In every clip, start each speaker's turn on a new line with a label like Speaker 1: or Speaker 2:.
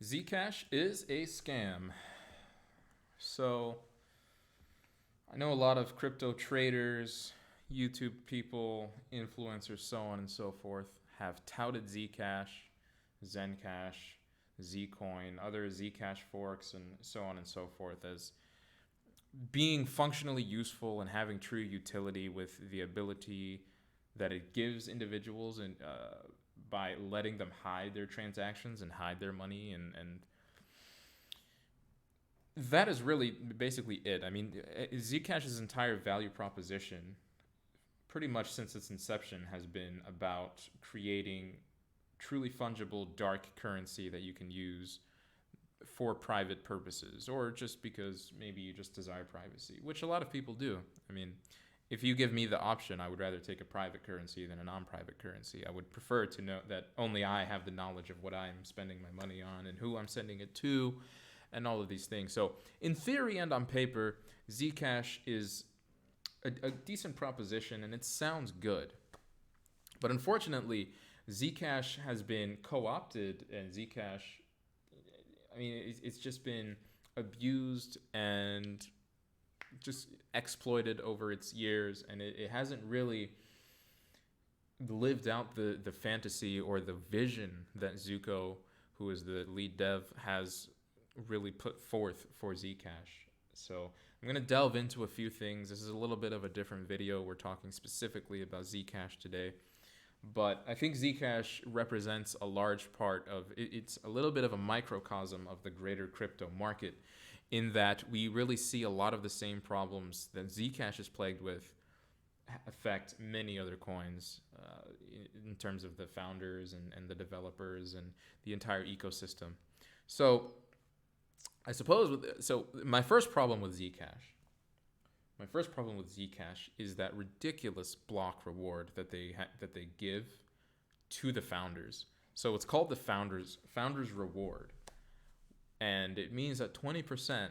Speaker 1: Zcash is a scam. So, I know a lot of crypto traders, YouTube people, influencers, so on and so forth, have touted Zcash, Zencash, Zcoin, other Zcash forks, and so on and so forth as being functionally useful and having true utility with the ability that it gives individuals and by letting them hide their transactions and hide their money and that is really basically it. I mean, Zcash's entire value proposition, pretty much since its inception, has been about creating truly fungible dark currency that you can use for private purposes or just because maybe you just desire privacy, which a lot of people do. I mean, if you give me the option, I would rather take a private currency than a non-private currency. I would prefer to know that only I have the knowledge of what I'm spending my money on and who I'm sending it to and all of these things. So, in theory and on paper, Zcash is a decent proposition and it sounds good. But unfortunately, Zcash has been co opted, and Zcash, I mean, it's just been abused and just exploited over its years, and it hasn't really lived out the fantasy or the vision that Zuko, who is the lead dev, has really put forth for Zcash. So I'm going to delve into a few things. This is a little bit of a different video. We're talking specifically about Zcash today. But I think Zcash represents a large part of it's a little bit of a microcosm of the greater crypto market, in that we really see a lot of the same problems that Zcash is plagued with affect many other coins in terms of the founders and the developers and the entire ecosystem. So I suppose my first problem with Zcash is that ridiculous block reward that they give to the founders. So it's called the founders reward, and it means that 20%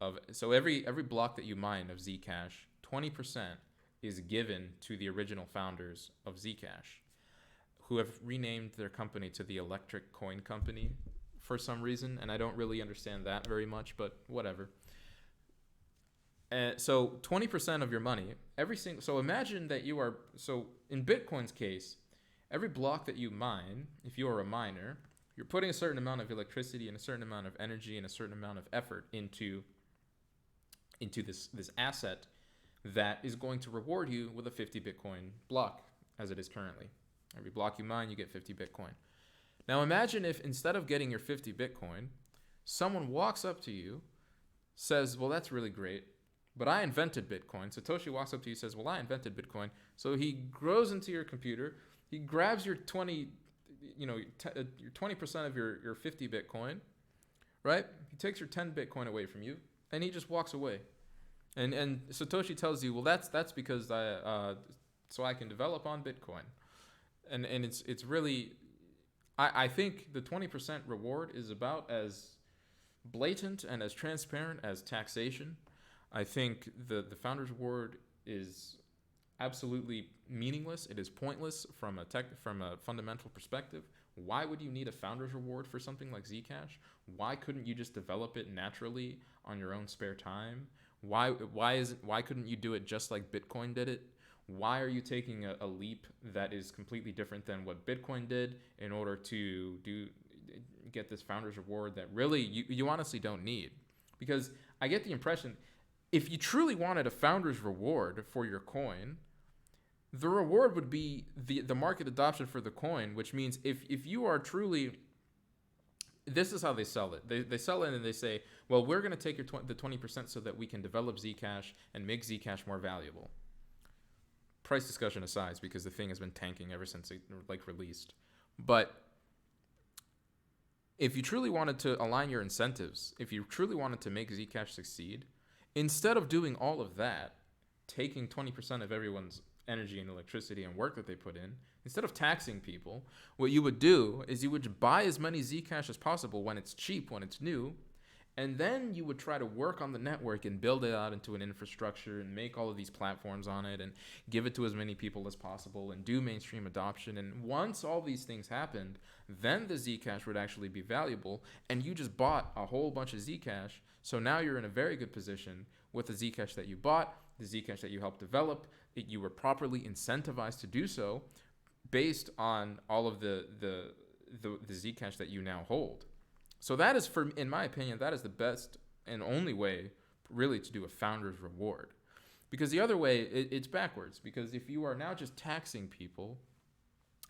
Speaker 1: of every block that you mine of Zcash, 20% is given to the original founders of Zcash, who have renamed their company to the Electric Coin Company for some reason, and I don't really understand that very much, but whatever. So 20% of your money, so imagine that in Bitcoin's case, every block that you mine, if you are a miner, you're putting a certain amount of electricity and a certain amount of energy and a certain amount of effort into this asset that is going to reward you with a 50 Bitcoin block, as it is currently. Every block you mine, you get 50 Bitcoin. Now imagine if instead of getting your 50 Bitcoin, someone walks up to you, says, well, that's really great, but I invented Bitcoin. Satoshi walks up to you and says, well, I invented Bitcoin. So he goes into your computer, he grabs your 20% of your 50 Bitcoin, right? He takes your 10 Bitcoin away from you, and he just walks away. And Satoshi tells you, well, that's because so I can develop on Bitcoin. And it's really, I think the 20% reward is about as blatant and as transparent as taxation. I think the founder's reward is absolutely meaningless. It is pointless from a fundamental perspective. Why would you need a founder's reward for something like Zcash? Why couldn't you just develop it naturally on your own spare time? Why couldn't you do it just like Bitcoin did it? Why are you taking a leap that is completely different than what Bitcoin did in order to get this founder's reward that really you honestly don't need? Because I get the impression, if you truly wanted a founder's reward for your coin, the reward would be the market adoption for the coin, which means if you are truly, this is how they sell it. They sell it and they say, well, we're going to take the 20% so that we can develop Zcash and make Zcash more valuable. Price discussion aside, because the thing has been tanking ever since it released. But if you truly wanted to align your incentives, if you truly wanted to make Zcash succeed, instead of doing all of that, taking 20% of everyone's energy and electricity and work that they put in, instead of taxing people, what you would do is you would buy as many Zcash as possible when it's cheap, when it's new, And then you would try to work on the network and build it out into an infrastructure and make all of these platforms on it and give it to as many people as possible and do mainstream adoption. And once all these things happened, then the Zcash would actually be valuable. And you just bought a whole bunch of Zcash. So now you're in a very good position with the Zcash that you bought, the Zcash that you helped develop. You were properly incentivized to do so based on all of the Zcash that you now hold. So that is, in my opinion, that is the best and only way really to do a founder's reward. Because the other way, it's backwards. Because if you are now just taxing people,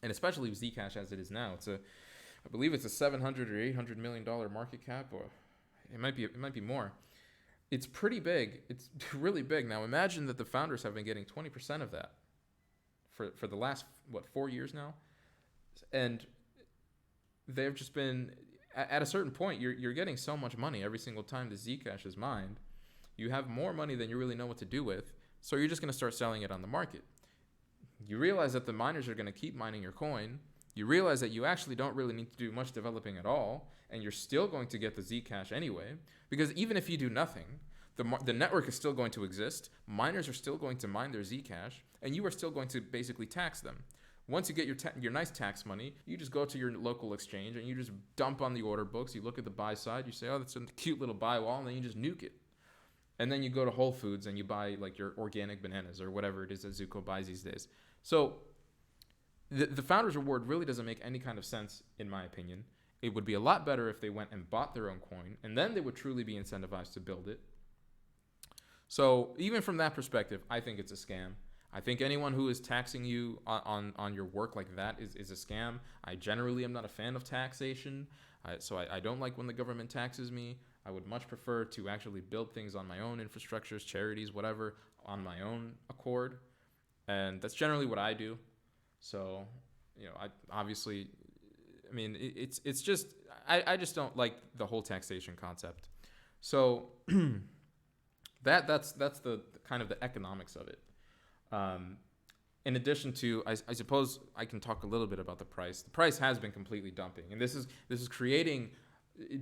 Speaker 1: and especially with Zcash as it is now, I believe it's a $700 or $800 million market cap, or it might be more. It's pretty big. It's really big. Now imagine that the founders have been getting 20% of that for the last 4 years now, and they've just been, at a certain point, you're getting so much money every single time the Zcash is mined. You have more money than you really know what to do with, so you're just going to start selling it on the market. You realize that the miners are going to keep mining your coin. You realize that you actually don't really need to do much developing at all, and you're still going to get the Zcash anyway, because even if you do nothing, the network is still going to exist, miners are still going to mine their Zcash, and you are still going to basically tax them. Once you get your nice tax money, you just go to your local exchange and you just dump on the order books. You look at the buy side, you say, oh, that's a cute little buy wall, and then you just nuke it. And then you go to Whole Foods and you buy like your organic bananas or whatever it is that Zuko buys these days. So the founder's reward really doesn't make any kind of sense, in my opinion. It would be a lot better if they went and bought their own coin, and then they would truly be incentivized to build it. So even from that perspective, I think it's a scam. I think anyone who is taxing you on your work like that is a scam. I generally am not a fan of taxation, so I don't like when the government taxes me. I would much prefer to actually build things on my own infrastructures, charities, whatever, on my own accord. And that's generally what I do. So, it's just, I just don't like the whole taxation concept. So that's the kind of the economics of it. In addition to, I suppose I can talk a little bit about the price. The price has been completely dumping, and this is creating,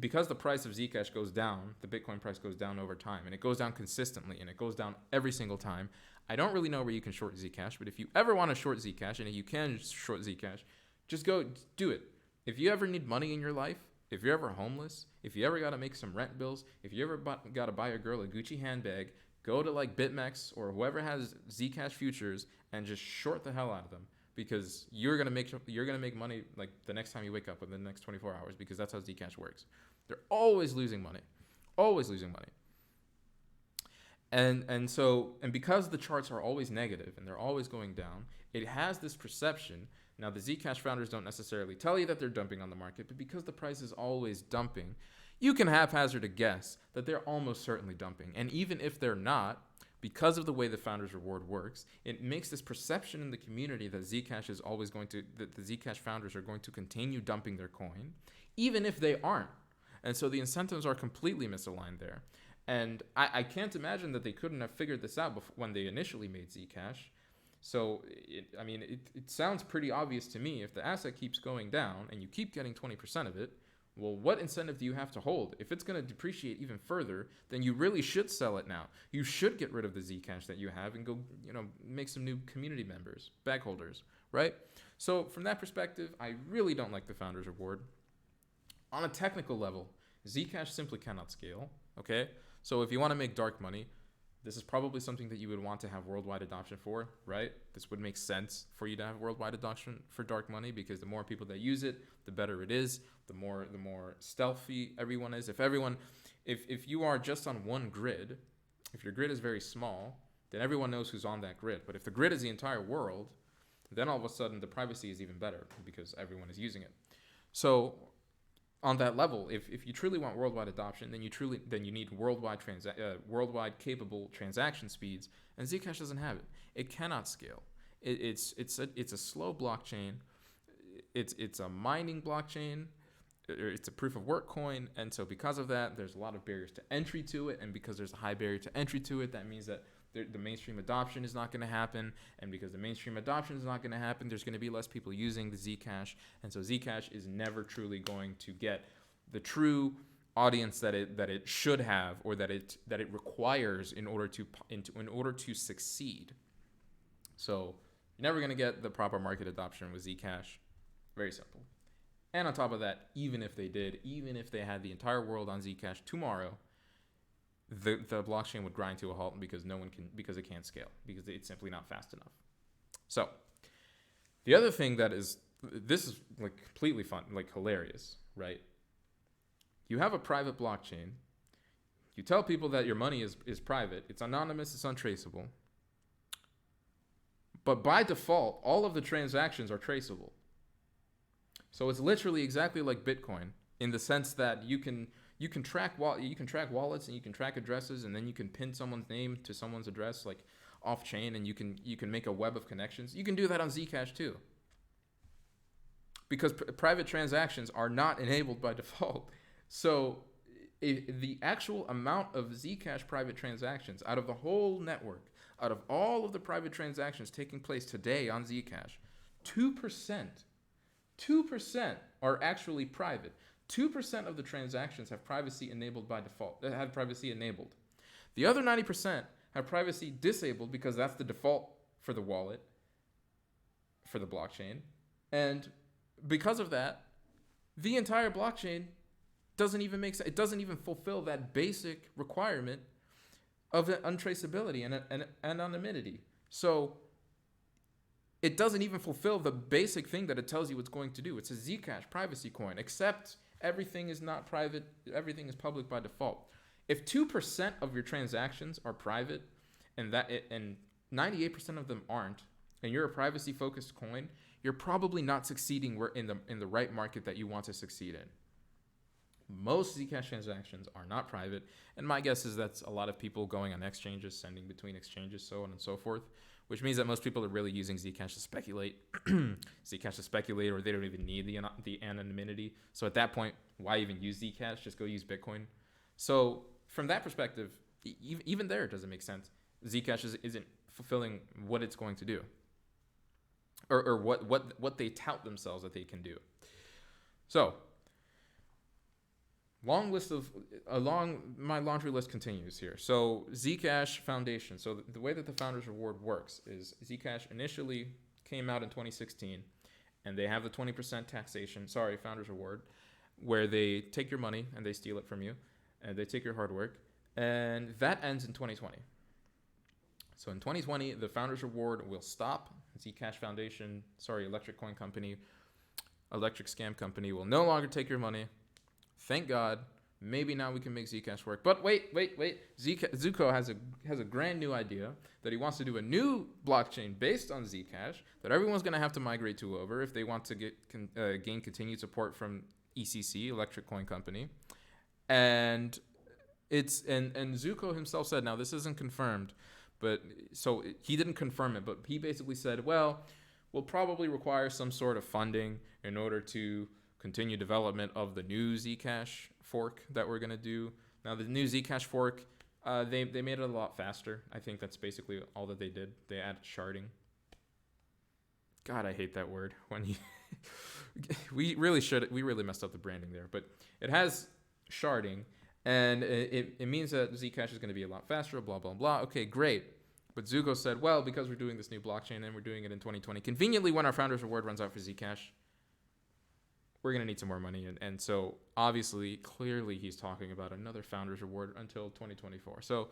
Speaker 1: because the price of Zcash goes down, the Bitcoin price goes down over time, and it goes down consistently, and it goes down every single time. I don't really know where you can short Zcash, but if you ever want to short Zcash, and if you can short Zcash, just go do it. If you ever need money in your life, if you're ever homeless, if you ever got to make some rent bills, if you ever got to buy a girl a Gucci handbag, go to like BitMEX or whoever has Zcash futures and just short the hell out of them, because you're gonna make money like the next time you wake up within the next 24 hours, because that's how Zcash works. They're always losing money, and because the charts are always negative and they're always going down, it has this perception. Now the Zcash founders don't necessarily tell you that they're dumping on the market, but because the price is always dumping, you can haphazard a guess that they're almost certainly dumping. And even if they're not, because of the way the founder's reward works, it makes this perception in the community that Zcash is always that the Zcash founders are going to continue dumping their coin, even if they aren't. And so the incentives are completely misaligned there. And I can't imagine that they couldn't have figured this out when they initially made Zcash. So, it sounds pretty obvious to me. If the asset keeps going down and you keep getting 20% of it, well, what incentive do you have to hold? If it's going to depreciate even further, then you really should sell it now. You should get rid of the Zcash that you have and go, make some new community members, bag holders, right? So from that perspective, I really don't like the founder's reward. On a technical level, Zcash simply cannot scale, okay? So if you want to make dark money, this is probably something that you would want to have worldwide adoption for, right? This would make sense for you to have worldwide adoption for dark money, because the more people that use it, the better it is. The more stealthy everyone is. If you are just on one grid, if your grid is very small, then everyone knows who's on that grid. But if the grid is the entire world, then all of a sudden the privacy is even better because everyone is using it. So on that level, if you truly want worldwide adoption, then you need worldwide capable transaction speeds, and Zcash doesn't have it. It cannot scale. It's a slow blockchain. It's a mining blockchain. It's a proof of work coin, and so because of that, there's a lot of barriers to entry to it, and because there's a high barrier to entry to it, that means that the mainstream adoption is not going to happen, and because the mainstream adoption is not going to happen, there's going to be less people using the Zcash, and so Zcash is never truly going to get the true audience that it should have, or that it requires in order to succeed. So you're never going to get the proper market adoption with Zcash. Very simple. And on top of that, even if they had the entire world on Zcash tomorrow, the blockchain would grind to a halt because because it can't scale, because it's simply not fast enough. So the other thing this is like completely fun, like hilarious, right? You have a private blockchain. You tell people that your money is private. It's anonymous. It's untraceable. But by default, all of the transactions are traceable. So it's literally exactly like Bitcoin in the sense that you can track wallets, and you can track addresses, and then you can pin someone's name to someone's address like off chain, and you can make a web of connections. You can do that on Zcash too. Because private transactions are not enabled by default. So the actual amount of Zcash private transactions out of the whole network, out of all of the private transactions taking place today on Zcash, 2% are actually private. 2% of the transactions have privacy enabled by default. Have privacy enabled. The other 90% have privacy disabled because that's the default for the wallet, for the blockchain. And because of that, the entire blockchain doesn't even make sense. It doesn't even fulfill that basic requirement of untraceability and anonymity. So it doesn't even fulfill the basic thing that it tells you it's going to do. It's a Zcash privacy coin, except everything is not private. Everything is public by default. If 2% of your transactions are private and 98% of them aren't, and you're a privacy-focused coin, you're probably not succeeding in the right market that you want to succeed in. Most Zcash transactions are not private, and my guess is that's a lot of people going on exchanges, sending between exchanges, so on and so forth, which means that most people are really using Zcash to speculate. Or they don't even need the anonymity. So at that point, why even use Zcash? Just go use Bitcoin. So from that perspective, even there, it doesn't make sense. Zcash isn't fulfilling what it's going to do, or what they tout themselves that they can do. So my laundry list continues here. So Zcash Foundation. So the way that the Founders Reward works is Zcash initially came out in 2016, and they have the 20% Founders Reward, where they take your money and they steal it from you, and they take your hard work, and that ends in 2020. So in 2020, the Founders Reward will stop. Zcash Foundation, Electric Coin Company, Electric Scam Company will no longer take your money. Thank God. Maybe now we can make Zcash work. But wait. Zuko has a grand new idea that he wants to do a new blockchain based on Zcash that everyone's going to have to migrate to over if they want to gain continued support from ECC, Electric Coin Company. And Zuko himself said, now this isn't confirmed, but so he didn't confirm it, but he basically said, well, we'll probably require some sort of funding in order to continue development of the new Zcash fork that we're going to do. Now, the new Zcash fork, they made it a lot faster. I think that's basically all that they did. They added sharding. God, I hate that word. We really messed up the branding there. But it has sharding, and it means that Zcash is going to be a lot faster, blah, blah, blah. Okay, great. But Zuko said, well, because we're doing this new blockchain and we're doing it in 2020, conveniently when our Founders Reward runs out for Zcash, we're going to need some more money. And so obviously, clearly, he's talking about another Founders Reward until 2024. So,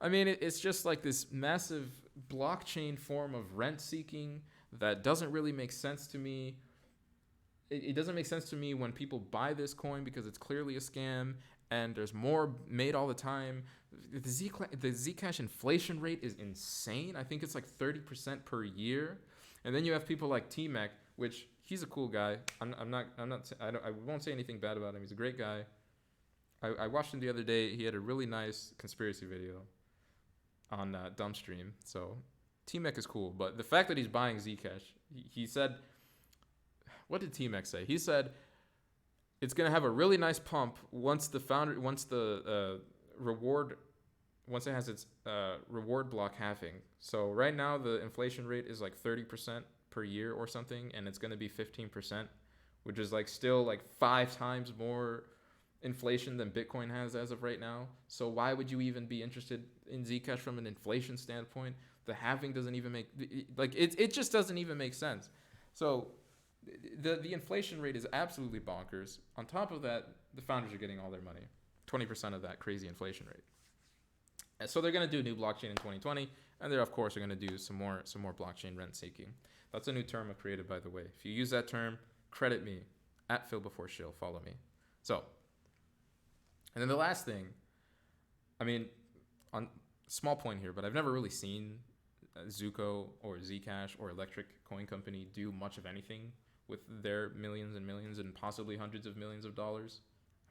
Speaker 1: I mean, it's just like this massive blockchain form of rent seeking that doesn't really make sense to me. It doesn't make sense to me when people buy this coin because it's clearly a scam and there's more made all the time. The Zcash inflation rate is insane. I think it's like 30% per year. And then you have people like T-Mec, which he's a cool guy. I won't say anything bad about him. He's a great guy. I watched him the other day. He had a really nice conspiracy video on Dumbstream. So T-Mec is cool. But the fact that he's buying Zcash, he said, what did T-Mec say? He said it's going to have a really nice pump once it has its reward block halving. So right now the inflation rate is like 30% per year or something, and it's going to be 15%, which is like still like 5 times more inflation than Bitcoin has as of right now. So why would you even be interested in Zcash from an inflation standpoint? The halving doesn't even make like it just doesn't even make sense. So the inflation rate is absolutely bonkers. On top of that, the founders are getting all their money, 20% of that crazy inflation rate. And so they're going to do a new blockchain in 2020, and they're of course are going to do some more blockchain rent seeking. That's a new term I created, by the way. If you use that term, credit me at Phil before shill. Follow me. So, and then the last thing, I mean, on small point here, but I've never really seen Zuko or Zcash or Electric Coin Company do much of anything with their millions and millions and possibly hundreds of millions of dollars.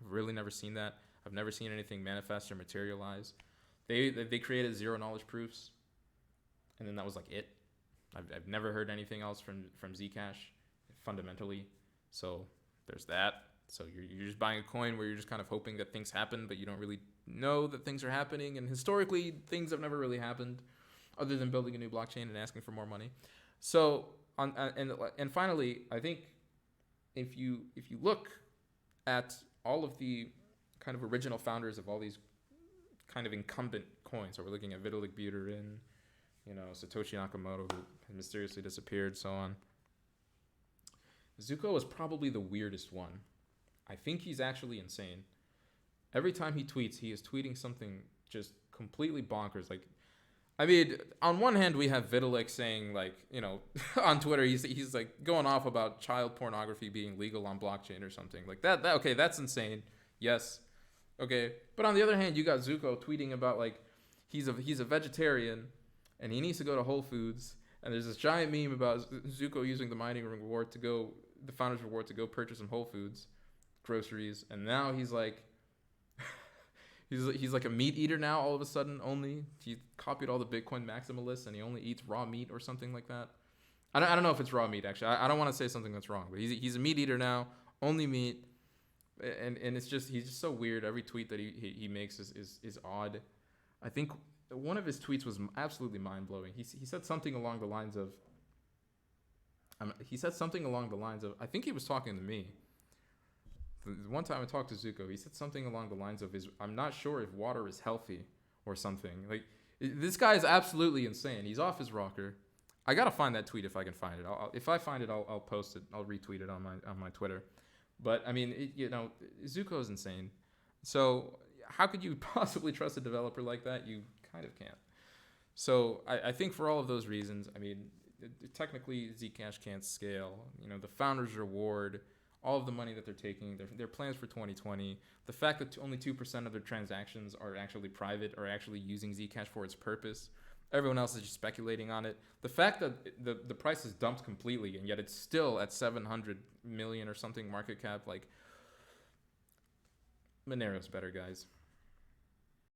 Speaker 1: I've really never seen that. I've never seen anything manifest or materialize. They created zero knowledge proofs, and then that was like it. I've never heard anything else from Zcash fundamentally. So there's that. So you're just buying a coin where you're just kind of hoping that things happen, but you don't really know that things are happening. And historically, things have never really happened, other than building a new blockchain and asking for more money. So and finally, I think if you look at all of the kind of original founders of all these kind of incumbent coins, so we're looking at Vitalik Buterin, Satoshi Nakamoto, who mysteriously disappeared, so on. Zuko is probably the weirdest one. I think he's actually insane. Every time he tweets, he is tweeting something just completely bonkers. Like, I mean, on one hand, we have Vitalik saying, like, on Twitter, he's like going off about child pornography being legal on blockchain or something like that. Okay, that's insane. Yes. Okay. But on the other hand, you got Zuko tweeting about, like, he's a vegetarian and he needs to go to Whole Foods. And there's this giant meme about Zuko using the mining reward the founder's reward to go purchase some Whole Foods groceries. And now he's like, he's like a meat eater now all of a sudden. Only he copied all the Bitcoin maximalists and he only eats raw meat or something like that. I don't know if it's raw meat actually. I don't want to say something that's wrong, but he's a meat eater now, only meat. And it's just he's just so weird. Every tweet that he makes is odd. I think one of his tweets was absolutely mind-blowing. He said something along the lines of I think he was talking to me. The one time I talked to Zuko, he said something along the lines of I'm not sure if water is healthy or something. Like, this guy is absolutely insane. He's off his rocker. I gotta find that tweet if I can find it. If I find it, I'll post it. I'll retweet it on my Twitter. But I mean, Zuko is insane. So how could you possibly trust a developer like that? You kind of can't. So I think for all of those reasons, I mean, technically Zcash can't scale. The founders' reward, all of the money that they're taking, their plans for 2020, the fact that only 2% of their transactions are actually private or actually using Zcash for its purpose. Everyone else is just speculating on it. The fact that the price is dumped completely and yet it's still at 700 million or something market cap, like, Monero's better, guys.